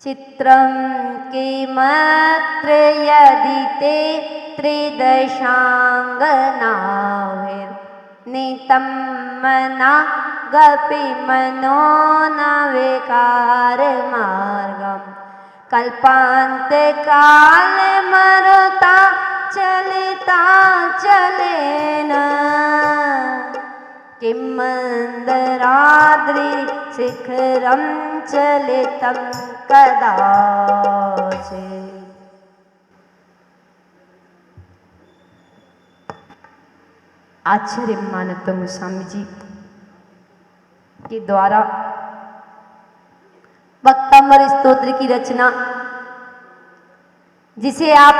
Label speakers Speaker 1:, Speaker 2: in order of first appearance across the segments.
Speaker 1: चित्रं किमत्र यदि ते त्रिदशाङ्गनाभिर्नीतं मना गपि मनो न विकारमार्गं कल्पान्ते काले मरुता चलिता चलेन किं मन्दराद्रि शिखरं चलितं कदाचित्। आचार्य मानतों गोस्वामी जी के द्वारा भक्तामृत स्तोत्र की रचना, जिसे आप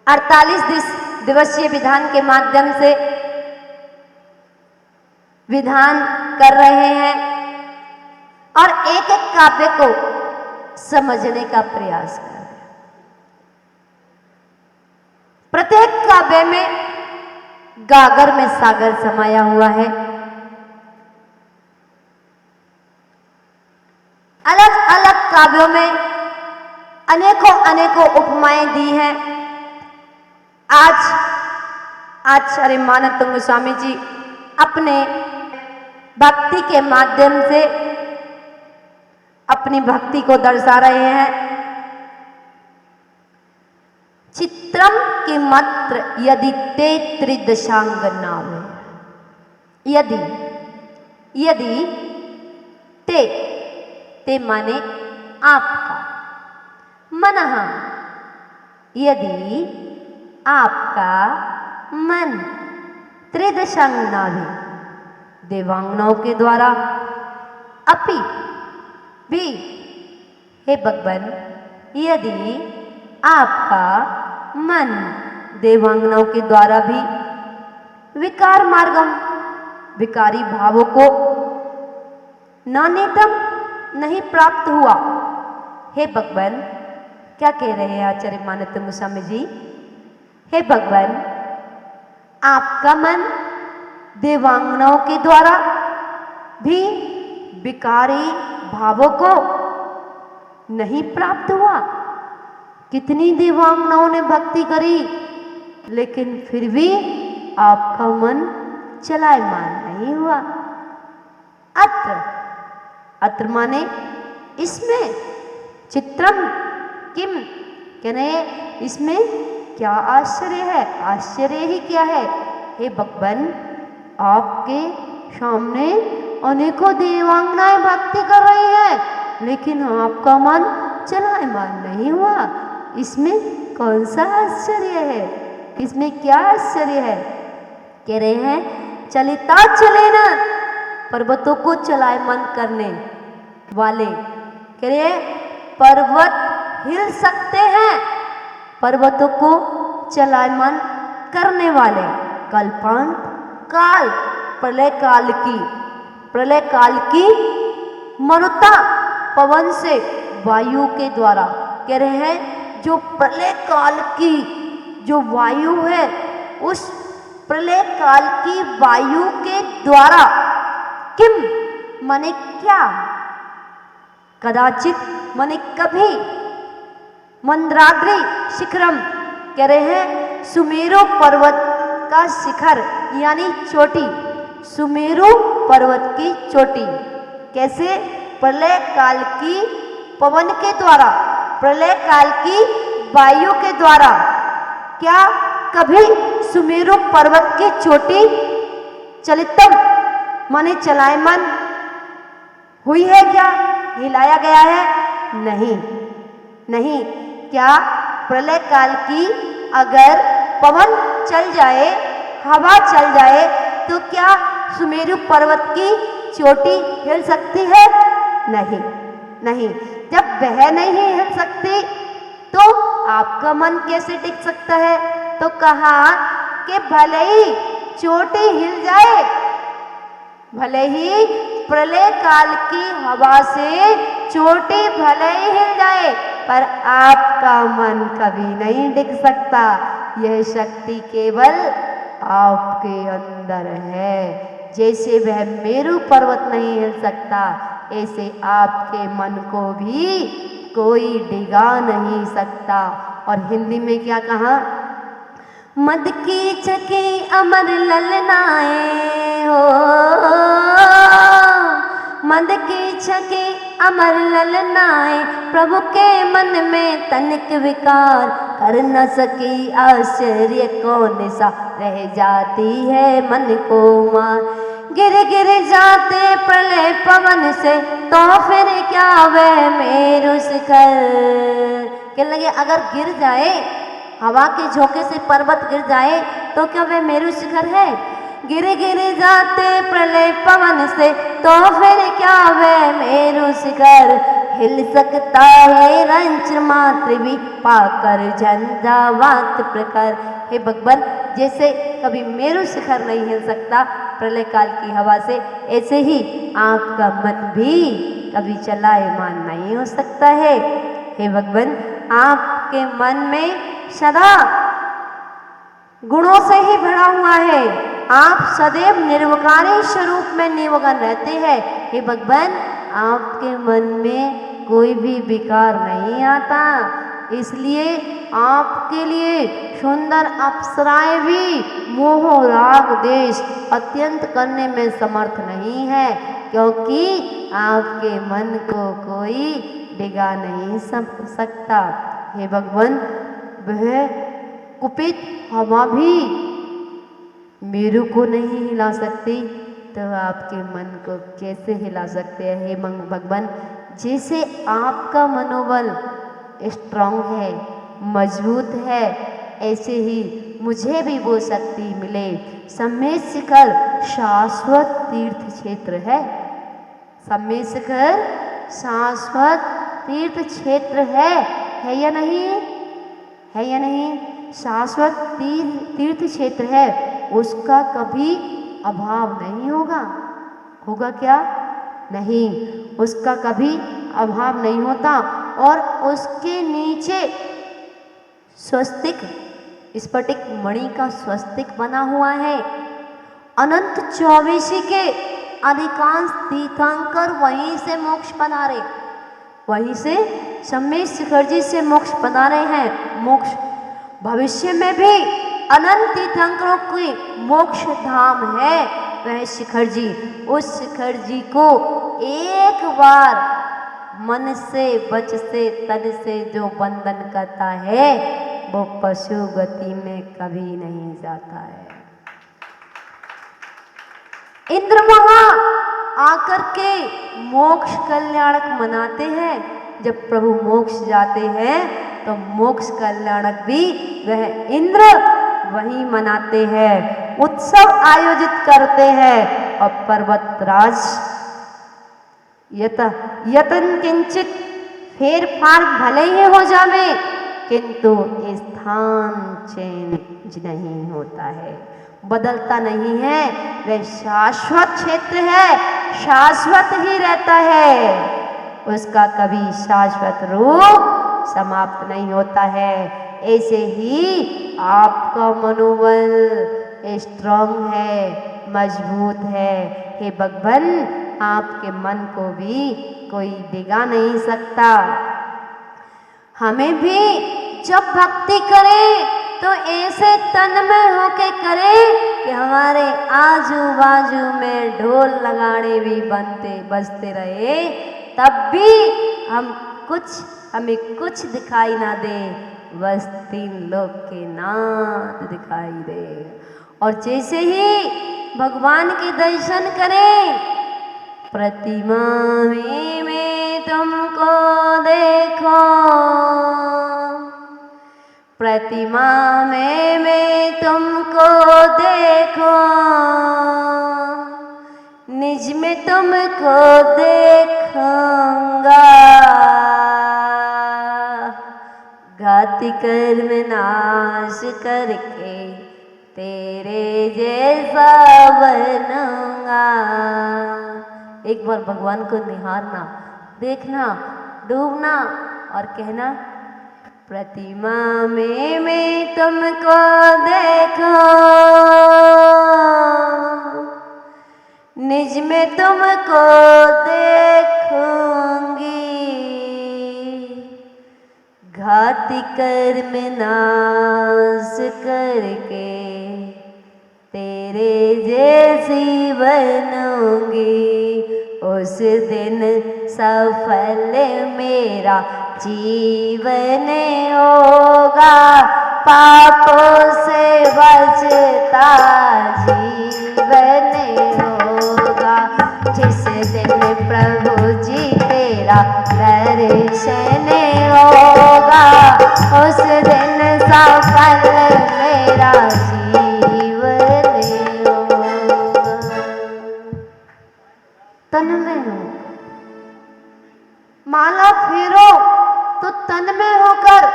Speaker 1: 48 दिवसीय विधान के माध्यम से विधान कर रहे हैं और एक एक काव्य को समझने का प्रयास कर रहे हैं। प्रत्येक काव्य में गागर में सागर समाया हुआ है। अलग अलग काव्यों में अनेकों अनेकों उपमाएं दी हैं। आज आचार्य मानतों गोस्वामी जी अपने भक्ति के माध्यम से अपनी भक्ति को दर्शा रहे हैं। चित्रम किमत्र यदि ते त्रिदशांगनाभिः, यदि यदि ते माने आपका, मनः यदि आपका मन त्रिदशांगनाभिः देवांगनाओं के द्वारा, अपि भी हे भगवान यदि आपका मन देवांगनाओं के द्वारा भी विकार मार्गम विकारी भावों को नानीतम नहीं प्राप्त हुआ। हे भगवान, क्या कह रहे हैं आचार्य मानतों गोस्वामी जी? हे भगवान, आपका मन देवांगनाओं के द्वारा भी विकारी भावों को नहीं प्राप्त हुआ। कितनी देवांगनाओं ने भक्ति करी, लेकिन फिर भी आपका मन चलायमान नहीं हुआ। अत्र माने इसमें, चित्रम किम कहने इसमें क्या आश्चर्य है? आश्चर्य ही क्या है? हे भगवान, आपके सामने अनेकों देवांगनाएं भक्ति कर रही हैं, लेकिन आपका मन चलायमान नहीं हुआ। इसमें कौन सा आश्चर्य है? इसमें क्या आश्चर्य है? कह रहे हैं चलिता चलेना, पर्वतों को चलायमान करने वाले। कह रहे हैं पर्वत हिल सकते हैं, पर्वतों को चलायमान करने वाले। कल्पांत काल, प्रलय काल की मरुता पवन से, वायु के द्वारा। कह रहे हैं जो प्रलय काल की जो वायु है, उस प्रलय काल की वायु के द्वारा, किम माने क्या, कदाचित माने कभी, मंद्राद्रि शिखरम कह रहे हैं सुमेरु पर्वत का शिखर यानी चोटी, सुमेरु पर्वत की चोटी। कैसे? प्रलय काल की पवन के द्वारा, प्रलय काल की वायु के द्वारा। क्या कभी सुमेरु पर्वत की चोटी चलितम माने चलायमान हुई है क्या? हिलाया गया है? नहीं। क्या प्रलय काल की अगर पवन चल जाए, हवा चल जाए, तो क्या सुमेरु पर्वत की चोटी हिल सकती है? नहीं। जब वह नहीं हिल सकती तो आपका मन कैसे टिक सकता है? तो कहा कि भले ही चोटी हिल जाए, भले ही प्रलय काल की हवा से चोटी भले ही हिल जाए, पर आपका मन कभी नहीं टिक सकता। यह शक्ति केवल आपके अंदर है। जैसे वह मेरु पर्वत नहीं हिल सकता, ऐसे आपके मन को भी कोई डिगा नहीं सकता। और हिंदी में क्या कहा? मद की छकी अमर ललनाए हो, मद की छकी अमर ललनाए, प्रभु के मन में तनिक विकार कर न सकी, आश्चर्य कौन सा रह जाती है मन को मार। गिर गिर जाते प्रलय पवन से, तो फिर क्या वह मेरु शिखर। कहने लगे अगर गिर जाए, हवा के झोंके से पर्वत गिर जाए तो क्या वह मेरु शिखर है? गिर गिर जाते प्रलय पवन से, तो फिर क्या वह मेरु शिखर। हिल सकता है रंच मात्र भी, पाकर झंझावात प्रकार। हे भगवान, जैसे कभी मेरु शिखर नहीं हिल सकता प्रलय काल की हवा से, ऐसे ही आपका मन भी कभी चलायमान नहीं हो सकता है। हे भगवान, आपके मन में सदा गुणों से ही भरा हुआ है, आप सदैव निर्विकारी स्वरूप में निमग्न रहते हैं। हे भगवान, आपके मन में कोई भी विकार नहीं आता, इसलिए आपके लिए सुंदर अप्सराएं भी मोह राग देश अत्यंत करने में समर्थ नहीं है, क्योंकि आपके मन को कोई डिगा नहीं सकता। हे भगवान, वह कुपित हवा भी मेरु को नहीं हिला सकती, तो आपके मन को कैसे हिला सकते हैं? हे भगवान, जैसे आपका मनोबल स्ट्रांग है, मजबूत है, ऐसे ही मुझे भी वो शक्ति मिले। सम्मेद शिखर शाश्वत तीर्थ क्षेत्र है, सम्मेद शिखर शाश्वत तीर्थ क्षेत्र है या नहीं? है या नहीं? शाश्वत तीर्थ क्षेत्र है, उसका कभी अभाव नहीं होगा। होगा क्या? नहीं, उसका कभी अभाव नहीं होता। और उसके नीचे स्वस्तिक, स्फटिक मणि का स्वस्तिक बना हुआ है। अनंत चौबीसी के अधिकांश तीर्थंकर वहीं से मोक्ष पा रहे, वहीं से सम्मेद शिखर जी से मोक्ष पा रहे हैं। मोक्ष भविष्य में भी अनंत तीर्थंकरों की मोक्ष धाम है वह शिखर जी। उस शिखर जी को एक बार मन से, वच से, तन से जो बंधन करता है, वो पशु गति में कभी नहीं जाता है। इंद्र वहां आकर के मोक्ष कल्याणक मनाते हैं। जब प्रभु मोक्ष जाते हैं तो मोक्ष कल्याणक भी वह इंद्र वही मनाते हैं, उत्सव आयोजित करते हैं। और पर्वतराज यतन किंचित फेर फार भले ही हो जावे, किंतु स्थान चेंज नहीं होता है, बदलता नहीं है। वह शाश्वत क्षेत्र है, शाश्वत ही रहता है, उसका कभी शाश्वत रूप समाप्त नहीं होता है। ऐसे ही आपका मनोबल स्ट्रांग है, मजबूत है। हे भगवान, आपके मन को भी कोई डिगा नहीं सकता। हमें भी जब भक्ति करें तो ऐसे तन्मय होके करें कि हमारे आजू बाजू में ढोल लगाने भी बजते रहे, तब भी हमें कुछ दिखाई ना दे, बस तीन लोग के नाद दिखाई दे। और जैसे ही भगवान के दर्शन करें, प्रतिमा में मैं तुमको देखो, प्रतिमा में मैं तुमको देखो, निज में तुमको देखूंगा, घाति कर्म नाश करके तेरे जैसा बनूंगा। एक बार भगवान को निहारना, देखना, डूबना और कहना, प्रतिमा में मैं तुमको देखो, निज में तुमको देखो, देखूंगी, घात कर्म नाश करके तेरे जैसी बनूंगी। उस दिन सफल मेरा जीवन होगा, पापों से बचता जीवन होगा। जिस दिन प्रभु जी तेरा दर्शन होगा, उस दिन सफल मेरा जीवन होगा। तन में हो, माला फेरो तो तन में होकर,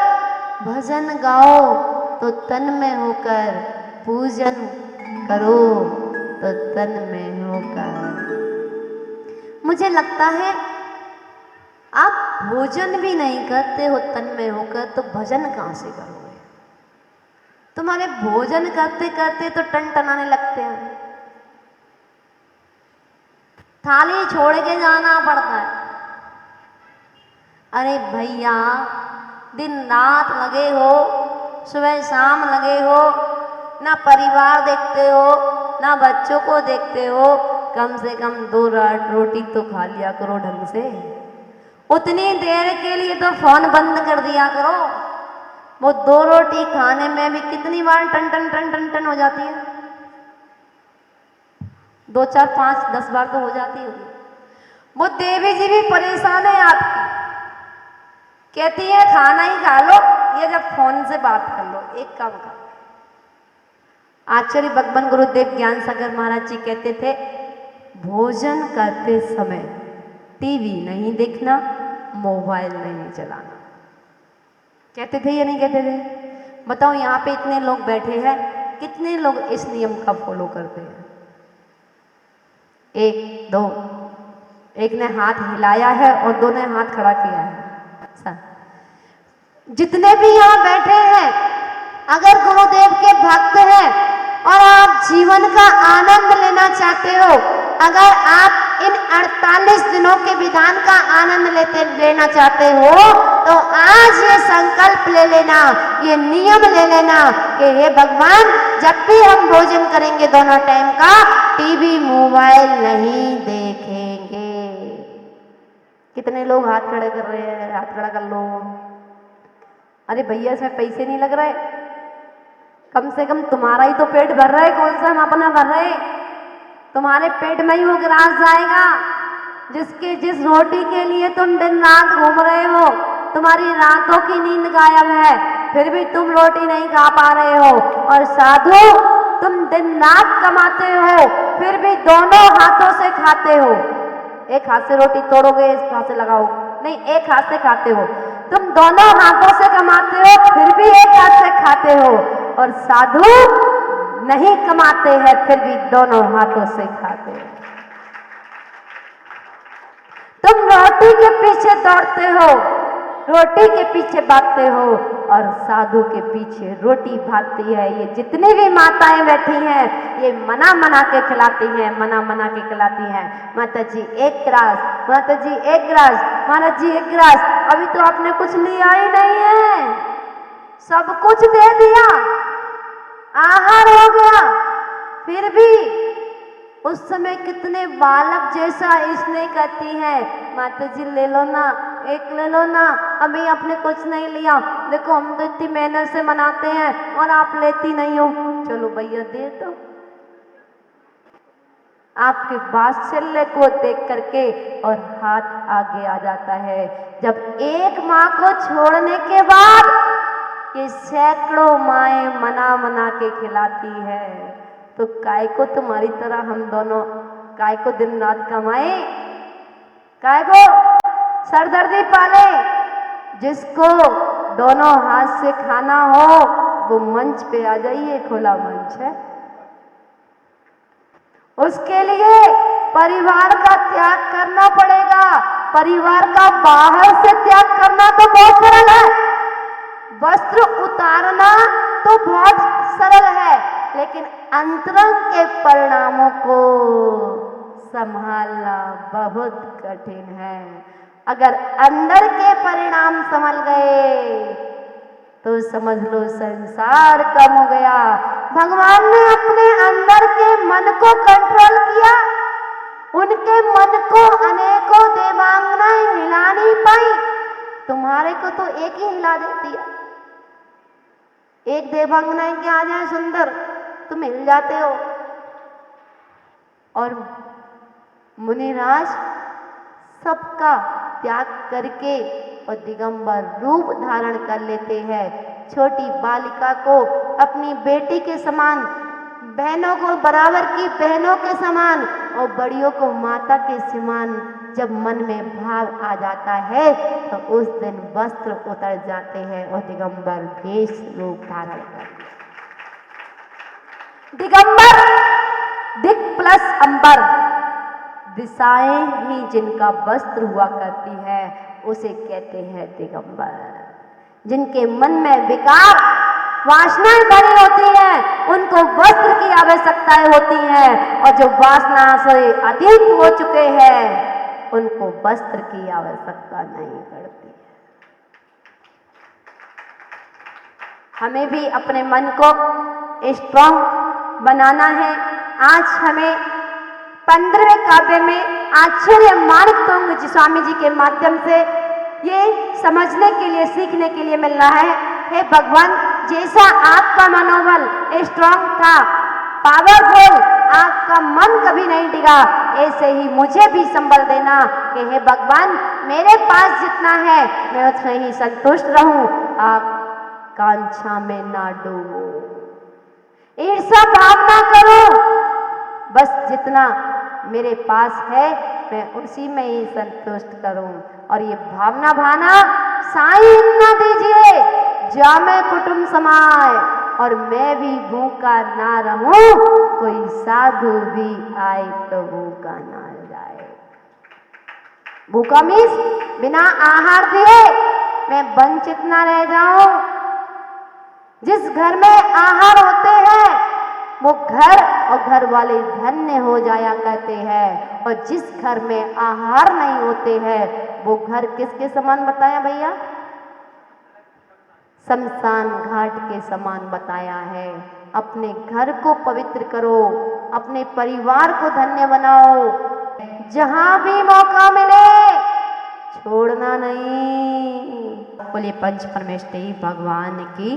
Speaker 1: भजन गाओ तो तन में होकर, पूजन करो तो तन में होकर। मुझे लगता है आप भोजन भी नहीं करते हो तन में होकर, तो भजन कहां से करोगे? तुम्हारे भोजन करते करते तो टनटनाने लगते हैं, थाली छोड़ के जाना पड़ता है। अरे भैया, दिन रात लगे हो, सुबह शाम लगे हो, ना परिवार देखते हो ना बच्चों को देखते हो, कम से कम 2 रोटी तो खा लिया करो ढंग से। उतनी देर के लिए तो फोन बंद कर दिया करो। वो 2 रोटी खाने में भी कितनी बार टन टन टन टन टन हो जाती है? 2 4 5 10 बार तो हो जाती होगी। वो देवी जी भी परेशान है आपकी, कहती है खाना ही खा लो, ये जब फोन से बात कर लो। एक काम करो, आचार्य भगवान गुरुदेव ज्ञान सागर महाराज जी कहते थे, भोजन करते समय टीवी नहीं देखना, मोबाइल नहीं चलाना। कहते थे या नहीं कहते थे? बताओ, यहाँ पे इतने लोग बैठे हैं, कितने लोग इस नियम का फॉलो करते हैं? 1 2, एक ने हाथ हिलाया है और 2 ने हाथ खड़ा किया है। जितने भी यहाँ बैठे हैं, अगर गुरुदेव के भक्त हैं और आप जीवन का आनंद लेना चाहते हो, अगर आप इन 48 दिनों के विधान का आनंद लेना चाहते हो, तो आज ये संकल्प ले लेना, ये नियम ले लेना कि हे भगवान, जब भी हम भोजन करेंगे दोनों टाइम का, टीवी मोबाइल नहीं देखेंगे। कितने लोग हाथ खड़े कर रहे हैं? हाथ खड़ा कर लो। अरे भैया, इसमें पैसे नहीं लग रहे, कम से कम तुम्हारा ही तो पेट भर रहा है, कौन सा हम अपना भर रहे? तुम्हारे पेट में ही वो ग्रास जाएगा जिस रोटी के लिए तुम दिन रात घूम रहे हो। तुम्हारी रातों की नींद गायब है, फिर भी तुम रोटी नहीं खा पा रहे हो। और साधु, तुम दिन रात कमाते हो, फिर भी दोनों हाथों से खाते हो। एक हाथ से रोटी तोड़ोगे, एक हाथ से लगाओ, नहीं, एक हाथ से खाते हो। तुम दोनों हाथों से कमाते हो, फिर भी एक हाथ से खाते हो। और साधु नहीं कमाते हैं, फिर भी दोनों हाथों से खाते हो। तुम रोटी के पीछे दौड़ते हो, रोटी के पीछे भागते हो, और साधु के पीछे रोटी भागती है। ये जितनी भी माताएं बैठी हैं, ये मना मना के खिलाती हैं, मना मना के खिलाती हैं। माता जी 1 गिलास, माता जी 1 गिलास, महाराज जी 1 गिलास। अभी तो आपने कुछ लिया ही नहीं है, सब कुछ दे दिया, आहार हो गया, फिर भी उस समय कितने बालक जैसा स्नेह करती है। माता जी ले लो ना, 1 ले लो ना, अभी आपने कुछ नहीं लिया, देखो हम तो इतनी मेहनत से मनाते हैं और आप लेती नहीं हो, चलो भैया दे दो। आपके वात्सल्य को देख करके और हाथ आगे आ जाता है। जब एक माँ को छोड़ने के बाद ये सैकड़ों माएँ मना मना के खिलाती है, तो काय को तुम्हारी तरह हम दोनों काय को दिन रात कमाए, काय को सरदर्दी पाले। जिसको दोनों हाथ से खाना हो वो मंच पे आ जाइए, खुला मंच है। उसके लिए परिवार का त्याग करना पड़ेगा। परिवार का बाहर से त्याग करना तो बहुत सरल है, वस्त्र उतारना तो बहुत सरल है, लेकिन अंतरंग के परिणामों को संभालना बहुत कठिन है। अगर अंदर के परिणाम संभल गए तो समझ लो संसार कम हो गया। भगवान ने अपने अंदर के मन को कंट्रोल किया। उनके मन को अनेकों देवांगनाएं हिला नहीं पाई। तुम्हारे को तो एक ही हिला देती है। एक देवांगनाएं के आ जाए सुंदर, तुम हिल जाते हो। और मुनिराज सबका त्याग करके और दिगंबर रूप धारण कर लेते हैं। छोटी बालिका को अपनी बेटी के समान, बहनों को बराबर की बहनों के समान और बड़ियों को माता के समान जब मन में भाव आ जाता है तो उस दिन वस्त्र उतर जाते हैं और दिगंबर भेष रूप धारण करते हैं। दिगंबर दिक प्लस अंबर, दिशाएं ही जिनका वस्त्र हुआ करती है उसे कहते हैं दिगंबर। जिनके मन में विकार वासनाएं भरी होती हैं उनको वस्त्र की आवश्यकताएं होती हैं, और जो वासना से अतीत हो चुके हैं उनको वस्त्र की आवश्यकता नहीं पड़ती। हमें भी अपने मन को स्ट्रॉन्ग बनाना है। आज हमें 15वें काव्य में आचार्य माणिक तुंग जी स्वामी जी के माध्यम से ये समझने के लिए, सीखने के लिए मिल रहा है। हे भगवान, जैसा आपका मनोबल स्ट्रॉन्ग था, पावरफुल, आपका मन कभी नहीं डिगा, ऐसे ही मुझे भी संबल देना कि हे भगवान मेरे पास जितना है मैं उसमें ही संतुष्ट रहूं, आप कांक्षा में ना डूबो, ईर्ष्या भाव ना करो, बस जितना मेरे पास है मैं उसी में ही संतुष्ट करूं। और ये भावना भाना साईं ना दीजिए, जामे कुटुंब समाए, और मैं भी भूखा ना रहूं, कोई साधु भी आए तो भूखा ना जाए। भूखा मीन्स बिना आहार दिए मैं वंचित ना रह जाऊं। जिस घर में आहार होते हैं वो घर और घर वाले धन्य हो जाया करते हैं, और जिस घर में आहार नहीं होते हैं वो घर किसके समान बताया भैया? शमशान घाट के समान बताया है। अपने घर को पवित्र करो, अपने परिवार को धन्य बनाओ, जहां भी मौका मिले छोड़ना नहीं। बोलिए पंच परमेष्ठी भगवान की